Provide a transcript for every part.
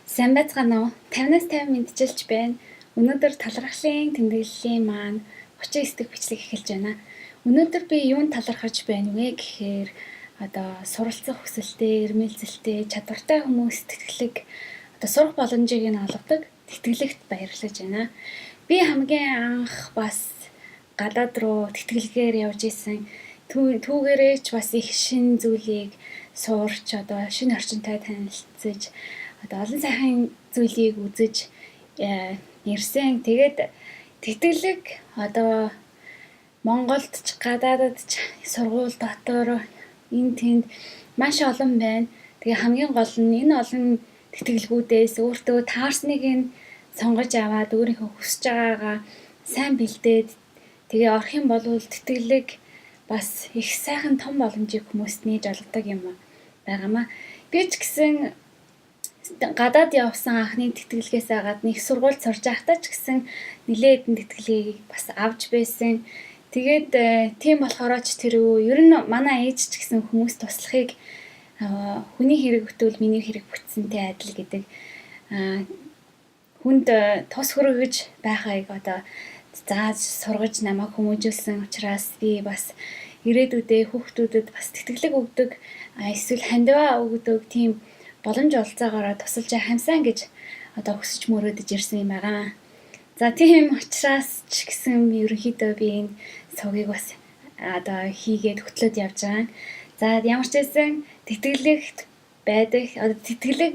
Сайн байцгаана уу? 50-аас 50 мэдчилж байна. Өнөөдөр талархлын тэмдэглэлийн маань 39 дэх бичлэг эхэлж байна. Өнөөдөр би юунд талархаж байна вэ гэхээр суралцах хүсэлтэй, эрмэлзэлтэй, чадвартай хүмүүст тэтгэлэг сурах боломжийг нь олгодог тэтгэлэгт баярлаж байна. Би хамгийн анх бас гадаад руу тэтгэлгээр явж исэн. Түүгээрээ ч бас их шин зүйлийг суурч шинэ орчинтой танилцж олон сайхан зүйлийг үзэж ирсэн. Тэгээд тэтгэлэг Монголд ч гадаадд ч сургууль дотор энд тэнд маш олон байна. Тэгээ хамгийн гол нь энэ олон тэтгэлгүүдээс өөртөө таарсныг нь сонгож аваад өөрийнхөө хүсэж байгаагаа сайн бэлдээд тэгээ орох юм бол тэтгэлэг бас их сайхан том боломжийг хүмүүст нээж олгодог юм байгаамаа. Би ч гэсэн гадаад явсан анхны тэтгэлгээс гадна их сургуульд сурж байхдаа ч гэсэн нэлээд хэдэн тэтгэлгийг бас авч байсан. Тэгээд тийм болохоор ч тэр ер нь манай ээж ч гэсэн хүмүүст туслахыг хүний хэрэг бүтвэл миний хэрэг бүтсэнтэй адил гэдэг хүнд тус хүргэж байхыг зааж сургаж намайг хүмүүжүүлсэн учраас би бас ирээдүйдээ хүүхдүүдэд бас тэтгэлэг өгдөг эсвэл хандиваа өгдөг тийм боломж олцоогоор тусалж хамсаа гэж хүсэж мөрөөдөж ирсэн юм байгаа. За тийм учраас ч гэсэн ерөнхийдөө би энэ сувгийг бас хийгээд хөтлөөд явж байгаа. За ямар ч байсан тэтгэлэг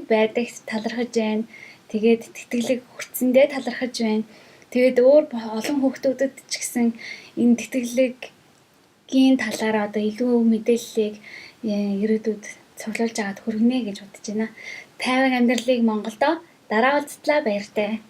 байдаг талархаж байна. Тэгээд тэтгэлэг хүртсэндээ талархаж байна. Тэгээд өөр олон хүүхдүүдэд ч гэсэн энэ тэтгэлгийн талаар илүү мэдээллийг ирээдүйд цуглуулж аваад хүргэнэ гэж бодож байна. Тайван амьдралыг Монголдо дараа уулзтлаа баяртай.